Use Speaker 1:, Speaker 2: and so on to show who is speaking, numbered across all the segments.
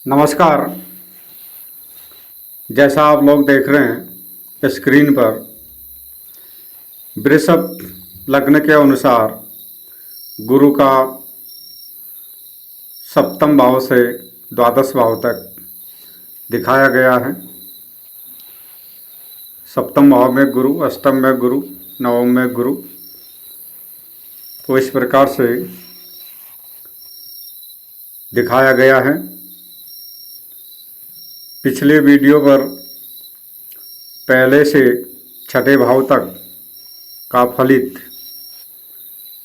Speaker 1: नमस्कार। जैसा आप लोग देख रहे हैं स्क्रीन पर, वृषभ लग्न के अनुसार गुरु का सप्तम भाव से द्वादश भाव तक दिखाया गया है। सप्तम भाव में गुरु, अष्टम में गुरु, नवम में गुरु। तो इस प्रकार से दिखाया गया है। पिछले वीडियो पर पहले से छठे भाव तक का फलित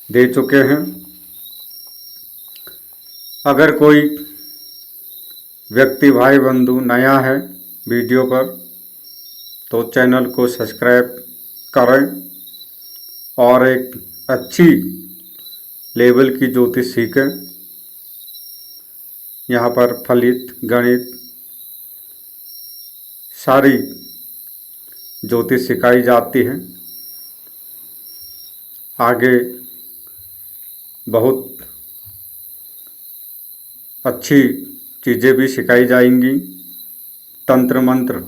Speaker 1: दे चुके हैं। अगर कोई व्यक्ति भाई बंधु नया है वीडियो पर तो चैनल को सब्सक्राइब करें और एक अच्छी लेवल की ज्योतिष सीखें। यहाँ पर फलित, गणित, सारी ज्योतिष सिखाई जाती है। आगे बहुत अच्छी चीज़ें भी सिखाई जाएंगी। तंत्र मंत्र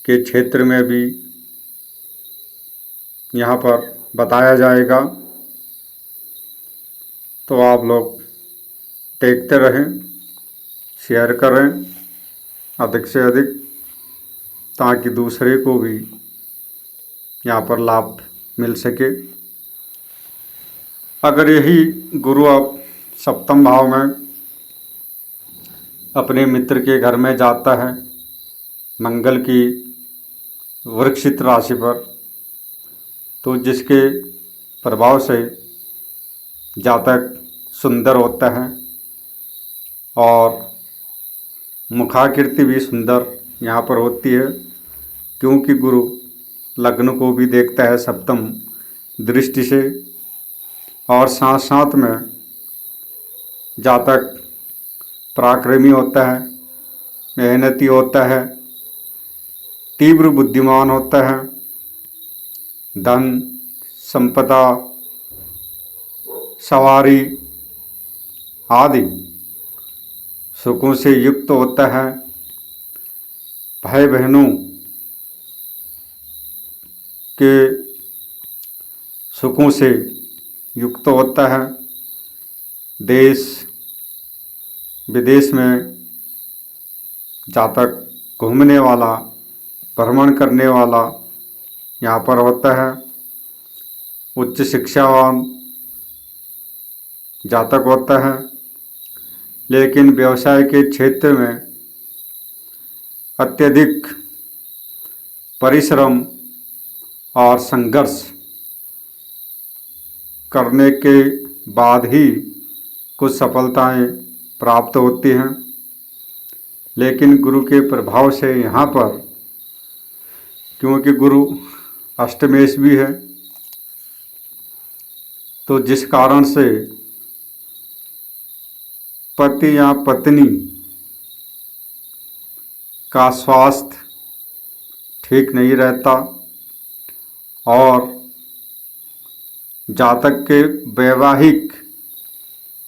Speaker 1: के क्षेत्र में भी यहाँ पर बताया जाएगा। तो आप लोग देखते रहें, शेयर करें अधिक से अधिक, ताकि दूसरे को भी यहाँ पर लाभ मिल सके। अगर यही गुरु अब सप्तम भाव में अपने मित्र के घर में जाता है मंगल की वृश्चिक राशि पर, तो जिसके प्रभाव से जातक सुंदर होता है और मुखाकृति भी सुंदर यहाँ पर होती है, क्योंकि गुरु लग्न को भी देखता है सप्तम दृष्टि से। और साथ साथ में जातक पराक्रमी होता है, मेहनती होता है, तीव्र बुद्धिमान होता है, धन संपदा सवारी आदि सुखों से युक्त होता है, भाई बहनों के सुखों से युक्त होता है, देश विदेश में जातक घूमने वाला, भ्रमण करने वाला यहाँ पर होता है, उच्च शिक्षावान जातक होता है। लेकिन व्यवसाय के क्षेत्र में अत्यधिक परिश्रम और संघर्ष करने के बाद ही कुछ सफलताएं प्राप्त होती हैं। लेकिन गुरु के प्रभाव से यहाँ पर, क्योंकि गुरु अष्टमेश भी है, तो जिस कारण से पति या पत्नी का स्वास्थ्य ठीक नहीं रहता और जातक के वैवाहिक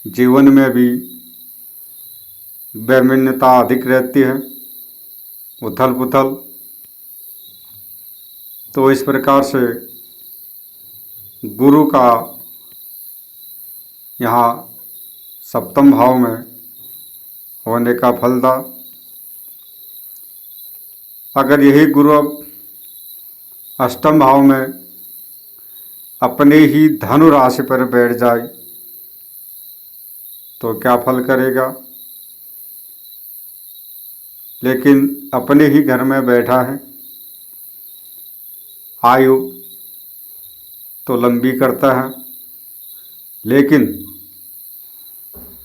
Speaker 1: जीवन में भी वैमनता अधिक रहती है, उथल पुथल। तो इस प्रकार से गुरु का यहाँ सप्तम भाव में होने का फल था। अगर यही गुरु अब अष्टम भाव में अपने ही धनु राशि पर बैठ जाए तो क्या फल करेगा। लेकिन अपने ही घर में बैठा है, आयु तो लंबी करता है, लेकिन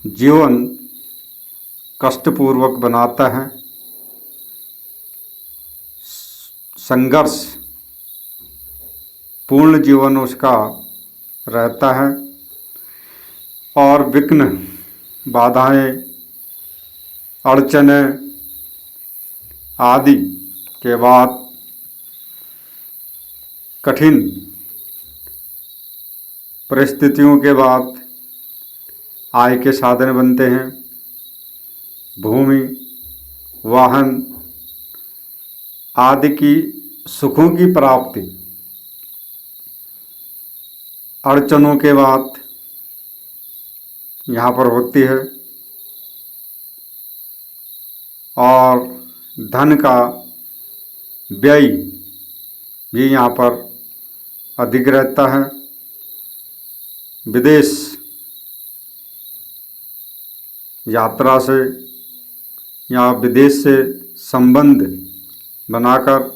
Speaker 1: जीवन कष्टपूर्वक बनाता है, संघर्ष पूर्ण जीवन उसका रहता है और विघ्न, बाधाएं, अड़चने आदि के बाद कठिन परिस्थितियों के बाद आय के साधन बनते हैं। भूमि, वाहन आदि की सुखों की प्राप्ति अड़चनों के बाद यहाँ पर होती है और धन का व्यय भी यहाँ पर अधिक रहता है। विदेश यात्रा से या विदेश से संबंध बनाकर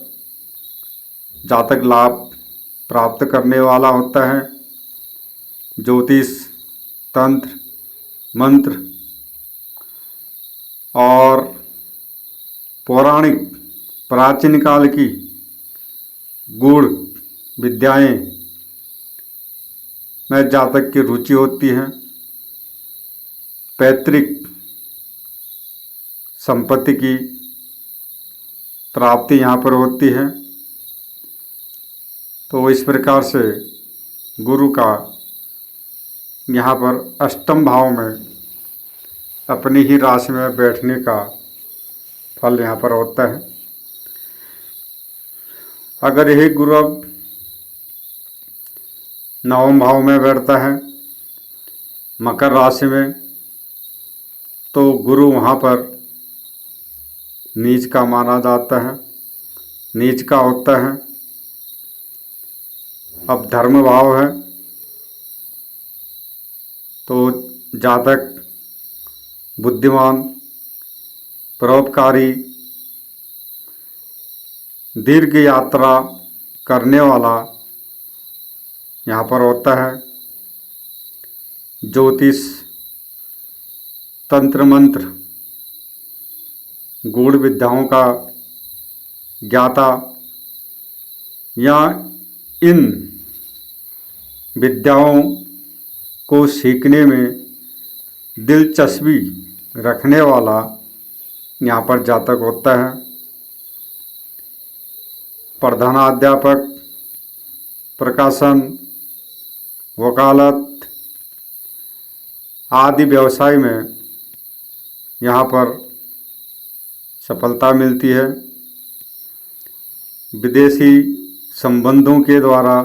Speaker 1: जातक लाभ प्राप्त करने वाला होता है। ज्योतिष, तंत्र, मंत्र और पौराणिक प्राचीन काल की गूढ़ विद्याएं में जातक की रुचि होती है। पैतृक संपत्ति की प्राप्ति यहाँ पर होती है। तो इस प्रकार से गुरु का यहाँ पर अष्टम भाव में अपनी ही राशि में बैठने का फल यहाँ पर होता है। अगर यही गुरु अब नवम भाव में बैठता है मकर राशि में, तो गुरु वहाँ पर नीच का माना जाता है, नीच का होता है। अब धर्म भाव है तो जातक बुद्धिमान, परोपकारी, दीर्घ यात्रा करने वाला यहाँ पर होता है। ज्योतिष, तंत्र मंत्र, गूढ़ विद्याओं का ज्ञाता या इन विद्याओं को सीखने में दिलचस्पी रखने वाला यहाँ पर जातक होता है। प्रधानाध्यापक, प्रकाशन, वकालत आदि व्यवसाय में यहाँ पर सफलता मिलती है। विदेशी संबंधों के द्वारा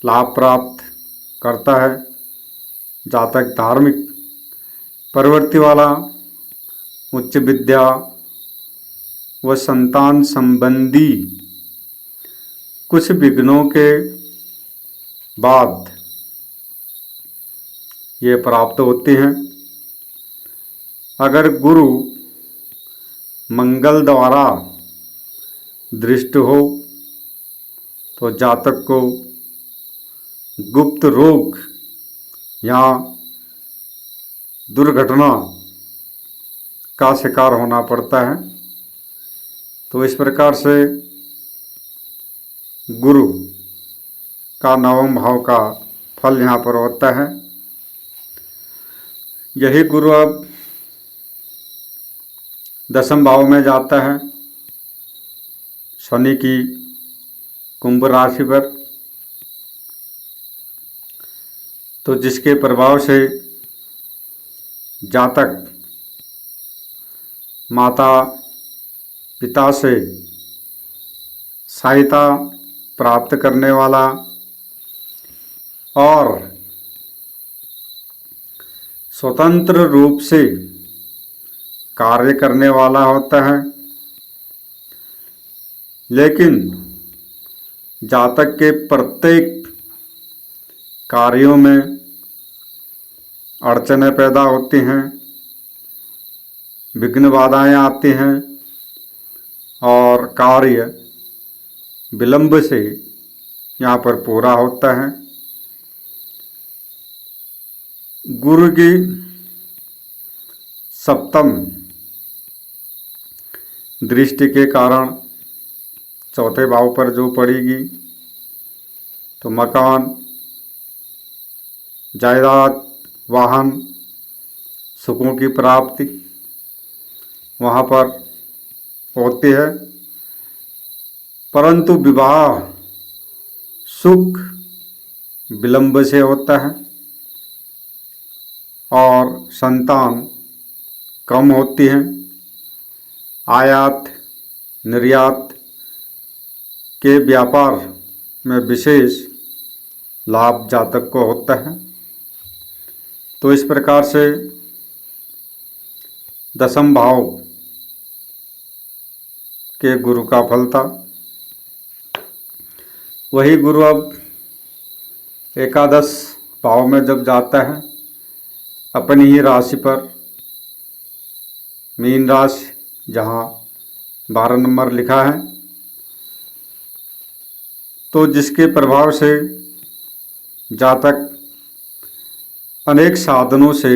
Speaker 1: लाभ प्राप्त करता है। जातक धार्मिक प्रवृत्ति वाला, उच्च विद्या व संतान संबंधी कुछ विघ्नों के बाद ये प्राप्त होते हैं। अगर गुरु मंगल द्वारा दृष्ट हो तो जातक को गुप्त रोग या दुर्घटना का शिकार होना पड़ता है। तो इस प्रकार से गुरु का नवम भाव का फल यहाँ पर होता है। यही गुरु अब दसम भाव में जाता है शनि की कुंभ राशि पर, तो जिसके प्रभाव से जातक माता पिता से सहायता प्राप्त करने वाला और स्वतंत्र रूप से कार्य करने वाला होता है। लेकिन जातक के प्रत्येक कार्यों में अड़चनें पैदा होती हैं, विघ्न बाधाएं आती हैं और कार्य विलंब से यहाँ पर पूरा होता है। गुरु की सप्तम दृष्टि के कारण चौथे भाव पर जो पड़ेगी तो मकान, जायदाद, वाहन, सुखों की प्राप्ति वहाँ पर होती है। परंतु विवाह सुख विलंब से होता है और संतान कम होती हैं। आयात निर्यात के व्यापार में विशेष लाभ जातक को होता है। तो इस प्रकार से दसम भाव के गुरु का फल था। वही गुरु अब एकादश भाव में जब जाता है अपनी ही राशि पर, मीन राशि जहाँ 12 नंबर लिखा है, तो जिसके प्रभाव से जातक अनेक साधनों से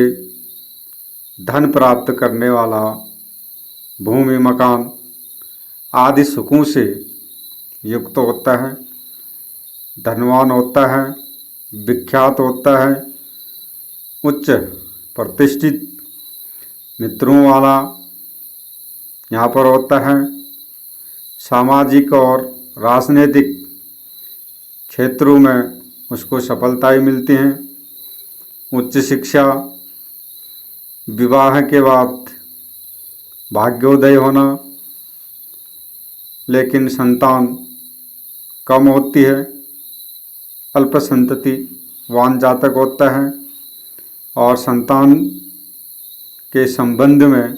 Speaker 1: धन प्राप्त करने वाला, भूमि मकान आदि सुखों से युक्त होता है, धनवान होता है, विख्यात होता है, उच्च प्रतिष्ठित मित्रों वाला यहाँ पर होता है, सामाजिक और राजनीतिक क्षेत्रों में उसको सफलताएं मिलती हैं, उच्च शिक्षा, विवाह के बाद भाग्योदय होना, लेकिन संतान कम होती है, अल्प संतति वान जातक होता है और संतान के संबंध में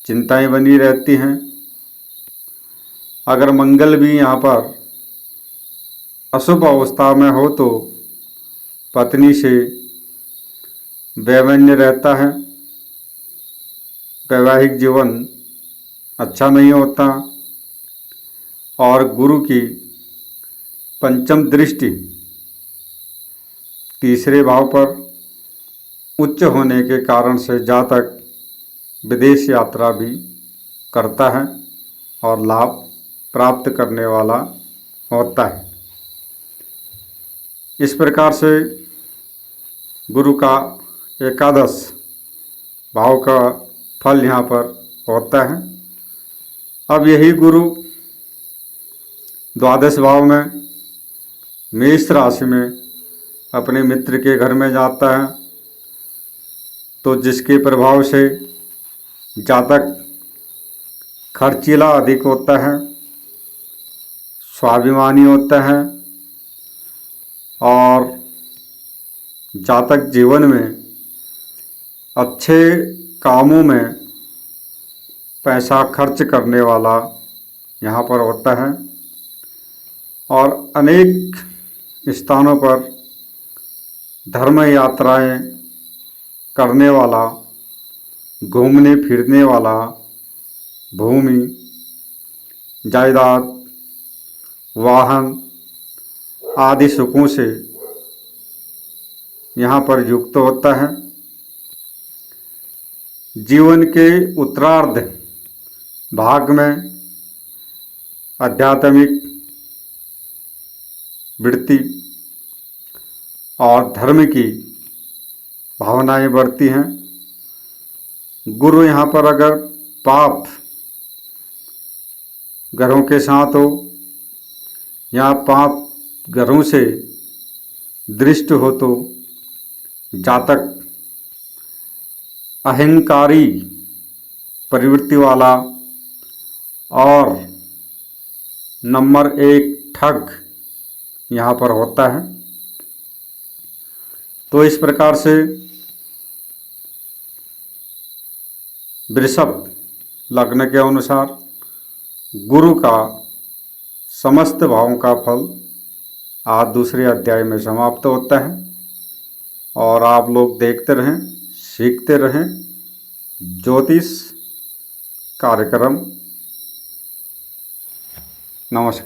Speaker 1: चिंताएं बनी रहती हैं। अगर मंगल भी यहाँ पर अशुभ अवस्था में हो तो पत्नी से वैमनस्य रहता है, वैवाहिक जीवन अच्छा नहीं होता और गुरु की पंचम दृष्टि तीसरे भाव पर उच्च होने के कारण से जातक विदेश यात्रा भी करता है और लाभ प्राप्त करने वाला होता है। इस प्रकार से गुरु का एकादश भाव का फल यहाँ पर होता है। अब यही गुरु द्वादश भाव में मेष राशि में अपने मित्र के घर में जाता है, तो जिसके प्रभाव से जातक खर्चीला अधिक होता है, स्वाभिमानी होता है और जातक जीवन में अच्छे कामों में पैसा खर्च करने वाला यहाँ पर होता है और अनेक स्थानों पर धर्म यात्राएं करने वाला, घूमने फिरने वाला, भूमि जायदाद वाहन आदि सुखों से यहाँ पर युक्त होता है। जीवन के उत्तरार्ध भाग में आध्यात्मिक वृत्ति और धर्म की भावनाएं बढ़ती हैं। गुरु यहाँ पर अगर पाप ग्रहों के साथ हो या पाप ग्रहों से दृष्ट हो तो जातक अहंकारी प्रवृत्ति वाला और नंबर 1 ठग यहाँ पर होता है। तो इस प्रकार से वृषभ लग्न के अनुसार गुरु का समस्त भावों का फल आज दूसरे अध्याय में समाप्त होता है और आप लोग देखते रहें, सीखते रहें ज्योतिष कार्यक्रम। नमस्कार।